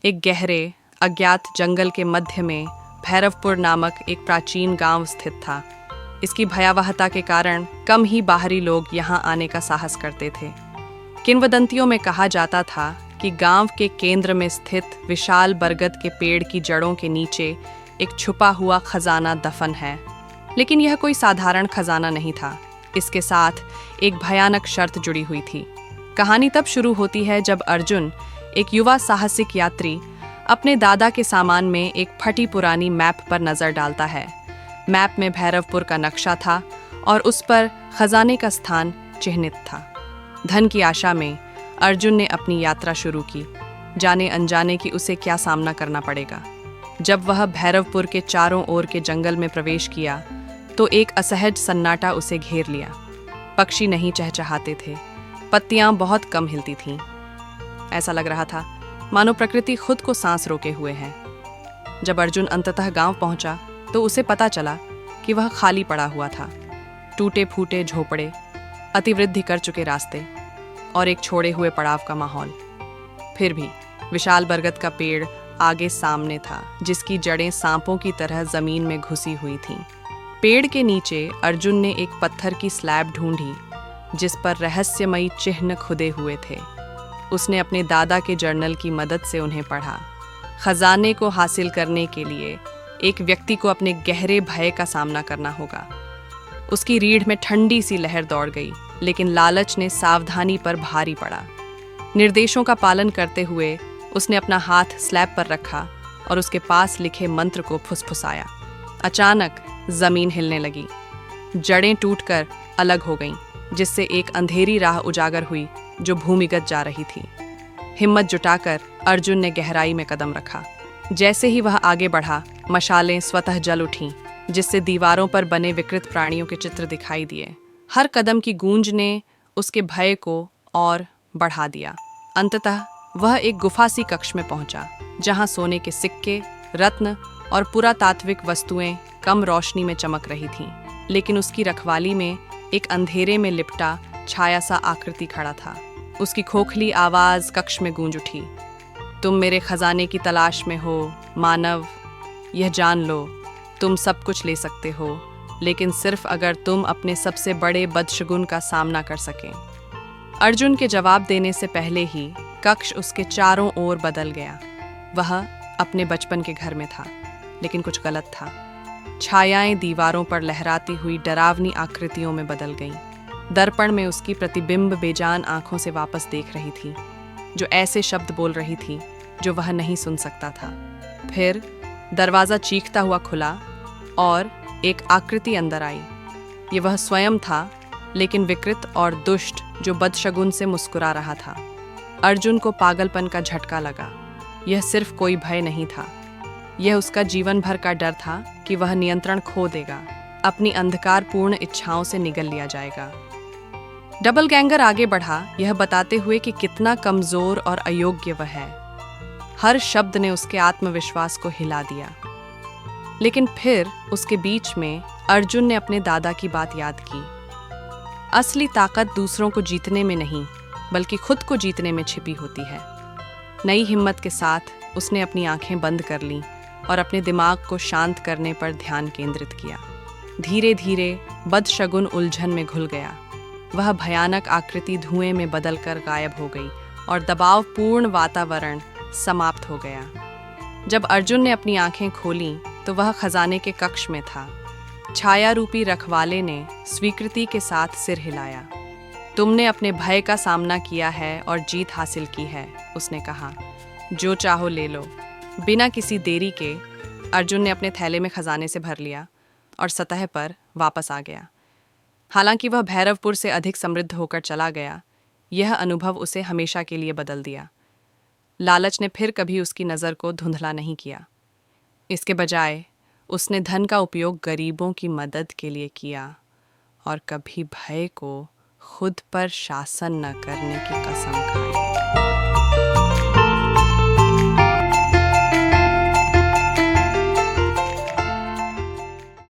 एक गहरे अज्ञात जंगल के मध्य में भैरवपुर नामक एक प्राचीन गांव स्थित था। इसकी भयावहता के कारण कम ही बाहरी लोग यहाँ आने का साहस करते थे। किंवदंतियों में कहा जाता था कि गांव के केंद्र में स्थित विशाल बरगद के पेड़ की जड़ों के नीचे एक छुपा हुआ खजाना दफन है। लेकिन यह कोई साधारण खजाना नहीं था। इसके साथ एक भयानक शर्त जुड़ी हुई थी। कहानी तब शुरू होती है जब अर्जुन, एक युवा साहसिक यात्री, अपने दादा के सामान में एक फटी पुरानी मैप पर नज़र डालता है। मैप में भैरवपुर का नक्शा था और उस पर खजाने का स्थान चिह्नित था। धन की आशा में अर्जुन ने अपनी यात्रा शुरू की, जाने अनजाने कि उसे क्या सामना करना पड़ेगा। जब वह भैरवपुर के चारों ओर के जंगल में प्रवेश किया तो एक असहज सन्नाटा उसे घेर लिया। पक्षी नहीं चहचहाते थे, पत्तियां बहुत कम हिलती थीं। ऐसा लग रहा था मानो प्रकृति खुद को सांस रोके हुए है। जब अर्जुन अंततः गांव पहुंचा तो उसे पता चला कि वह खाली पड़ा हुआ था। टूटे फूटे झोपड़े, अतिवृद्धि कर चुके रास्ते और एक छोड़े हुए पड़ाव का माहौल। फिर भी विशाल बरगद का पेड़ आगे सामने था, जिसकी जड़ें सांपों की तरह जमीन में घुसी हुई थीं। पेड़ के नीचे अर्जुन ने एक पत्थर की स्लैब ढूंढी जिस पर रहस्यमयी चिन्ह खुदे हुए थे। उसने अपने दादा के जर्नल की मदद से उन्हें पढ़ा। खजाने को हासिल करने के लिए एक व्यक्ति को अपने गहरे भय का सामना करना होगा। उसकी रीढ़ में ठंडी सी लहर दौड़ गई, लेकिन लालच ने सावधानी पर भारी पड़ा। निर्देशों का पालन करते हुए उसने अपना हाथ स्लैब पर रखा और उसके पास लिखे मंत्र को फुसफुसाया। अचानक जमीन हिलने लगी, जड़ें टूटकर अलग हो गईं, जिससे एक अंधेरी राह उजागर हुई जो भूमिगत जा रही थी। हिम्मत जुटाकर अर्जुन ने गहराई में कदम रखा। जैसे ही वह आगे बढ़ा, मशालें स्वतः जल उठीं, जिससे दीवारों पर बने विकृत प्राणियों के चित्र दिखाई दिए। हर कदम की गूंज ने उसके भय को और बढ़ा दिया। अंततः वह एक गुफा सी कक्ष में पहुंचा, जहां सोने के सिक्के, रत्न और पुरातात्विक वस्तुएं कम रोशनी में चमक रही थीं। लेकिन उसकी रखवाली में एक अंधेरे में लिपटा छाया सा आकृति खड़ा था। उसकी खोखली आवाज कक्ष में गूंज उठी। तुम मेरे खजाने की तलाश में हो मानव, यह जान लो, तुम सब कुछ ले सकते हो, लेकिन सिर्फ अगर तुम अपने सबसे बड़े बदशगुन का सामना कर सकें। अर्जुन के जवाब देने से पहले ही कक्ष उसके चारों ओर बदल गया। वह अपने बचपन के घर में था, लेकिन कुछ गलत था। छायाएं दीवारों पर लहराती हुई डरावनी आकृतियों में बदल गईं। दर्पण में उसकी प्रतिबिंब बेजान आंखों से वापस देख रही थी, जो ऐसे शब्द बोल रही थी जो वह नहीं सुन सकता था। फिर दरवाज़ा चीखता हुआ खुला और एक आकृति अंदर आई। ये वह स्वयं था, लेकिन विकृत और दुष्ट, जो बदशगुन से मुस्कुरा रहा था। अर्जुन को पागलपन का झटका लगा। यह सिर्फ कोई भय नहीं था, यह उसका जीवन भर का डर था कि वह नियंत्रण खो देगा, अपनी अंधकारपूर्ण इच्छाओं से निगल लिया जाएगा। डबल गैंगर आगे बढ़ा, यह बताते हुए कि कितना कमजोर और अयोग्य वह है। हर शब्द ने उसके आत्मविश्वास को हिला दिया। लेकिन फिर उसके बीच में अर्जुन ने अपने दादा की बात याद की। असली ताकत दूसरों को जीतने में नहीं, बल्कि खुद को जीतने में छिपी होती है। नई हिम्मत के साथ उसने अपनी आंखें बंद कर लीं और अपने दिमाग को शांत करने पर ध्यान केंद्रित किया। धीरे धीरे बदशगुन उलझन में घुल गया। वह भयानक आकृति धुएं में बदलकर गायब हो गई और दबावपूर्ण वातावरण समाप्त हो गया। जब अर्जुन ने अपनी आंखें खोलीं तो वह खजाने के कक्ष में था। छाया रूपी रखवाले ने स्वीकृति के साथ सिर हिलाया। तुमने अपने भय का सामना किया है और जीत हासिल की है, उसने कहा। जो चाहो ले लो। बिना किसी देरी के अर्जुन ने अपने थैले में खजाने से भर लिया और सतह पर वापस आ गया। हालांकि वह भैरवपुर से अधिक समृद्ध होकर चला गया, यह अनुभव उसे हमेशा के लिए बदल दिया। लालच ने फिर कभी उसकी नज़र को धुंधला नहीं किया। इसके बजाय उसने धन का उपयोग गरीबों की मदद के लिए किया और कभी भय को खुद पर शासन न करने की कसम खाई।